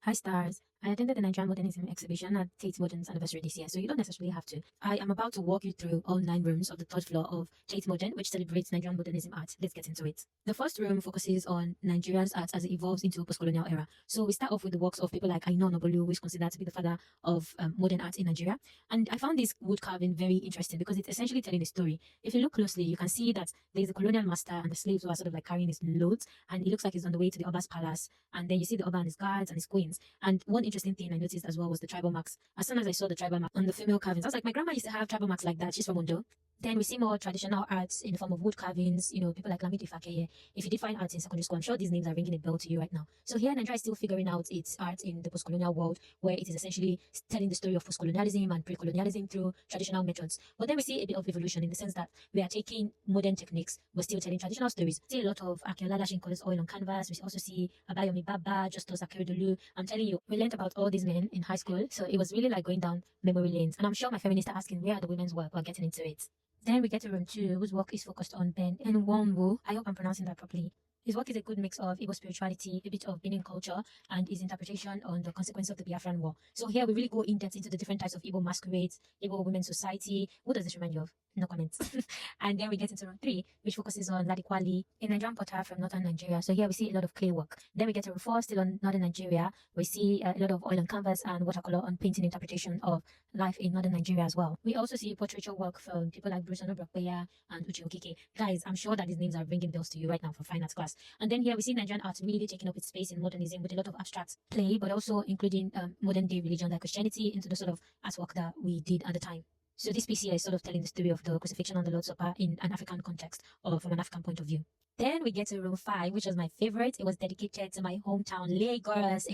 Hi stars. I attended the Nigerian Modernism exhibition at Tate Modern's anniversary this year, so you don't necessarily have to. I am about to walk you through all 9 rooms of the third floor of Tate Modern, which celebrates Nigerian Modernism art. Let's get into it. The first room focuses on Nigeria's art as it evolves into post-colonial era. So we start off with the works of people like Aina Onobolu, who is considered to be the father of modern art in Nigeria. And I found this wood carving very interesting because it's essentially telling a story. If you look closely, you can see that there's a colonial master and the slaves who are sort of like carrying his loads, and it looks like he's on the way to the Oba's palace. And then you see the Oba and his guards and his queens. And one interesting thing I noticed as well was the tribal marks. As soon as I saw the tribal mark on the female carvings, I was like, my grandma used to have tribal marks like that. She's from Ondo. Then we see more traditional arts in the form of wood carvings, people like Lamidi Fakeye. If you did fine arts in secondary school, I'm sure these names are ringing a bell to you right now. So here, Nigeria is still figuring out its art in the post-colonial world, where it is essentially telling the story of post-colonialism and pre-colonialism through traditional methods. But then we see a bit of evolution in the sense that we are taking modern techniques, but still telling traditional stories. We see a lot of Akeola dashing colors oil on canvas. We also see Abayomi Baba, Justus Akeredolu. I'm telling you, we learned about all these men in high school, so it was really like going down memory lanes. And I'm sure my feminists are asking, where are the women's work? We're getting into it. Then we get to room 2, whose work is focused on Ben Nwanwu. I hope I'm pronouncing that properly. His work is a good mix of Igbo spirituality, a bit of Benin culture, and his interpretation on the consequence of the Biafran War. So here we really go in depth into the different types of Igbo masquerades, Igbo women's society. What does this remind you of? No comments. And then we get into room 3, which focuses on Ladikwali, a Nigerian potter from northern Nigeria. So here we see a lot of clay work. Then we get to room 4, still on northern Nigeria. We see a lot of oil on canvas and watercolor on painting interpretation of life in northern Nigeria as well. We also see portraiture work from people like Bruce Onobrakweya and Uche Okike. Guys, I'm sure that these names are ringing bells to you right now for fine arts class. And then here we see Nigerian art really taking up its space in modernism with a lot of abstract play, but also including modern day religion like Christianity into the sort of artwork that we did at the time. So this piece here is sort of telling the story of the crucifixion on the Lord's Supper in an African context or from an African point of view. Then we get to room 5, which was my favorite. It was dedicated to my hometown, Lagos.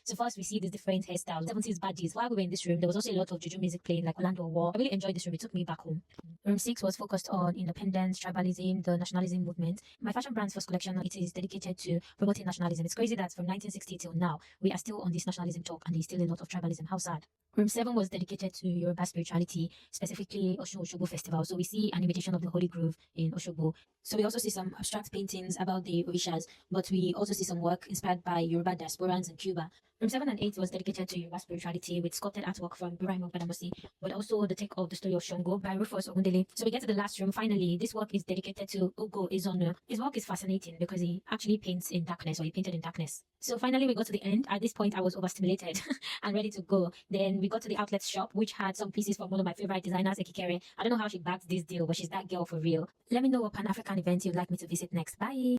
So first we see these different hairstyles, 70s badges. While we were in this room, there was also a lot of juju music playing, like Orlando War. I really enjoyed this room. It took me back home. Room 6 was focused on independence, tribalism, the nationalism movement. My fashion brand's first collection, it is dedicated to promoting nationalism. It's crazy that from 1960 till now, we are still on this nationalism talk and there's still a lot of tribalism. How sad. Room 7 was dedicated to Yoruba spirituality, specifically Osun Osogbo Festival. So we see an imitation of the Holy Grove in Osogbo. So we also see some abstract paintings about the Orishas, but we also see some work inspired by Yoruba diasporans in Cuba. Room 7 and 8 was dedicated to Yoruba spirituality with sculpted artwork from Buraimo Badamosi, but also the take of the story of Shongo by Rufus Ogundele. So we get to the last room. Finally, this work is dedicated to Ugo Izono. His work is fascinating because he actually paints in darkness, or he painted in darkness. So finally, we got to the end. At this point, I was overstimulated and ready to go. Then we got to the outlet shop, which had some pieces from one of my favorite designers, Ekikere. I don't know how she backed this deal, but she's that girl for real. Let me know what Pan-African event you'd like me to visit next. Bye!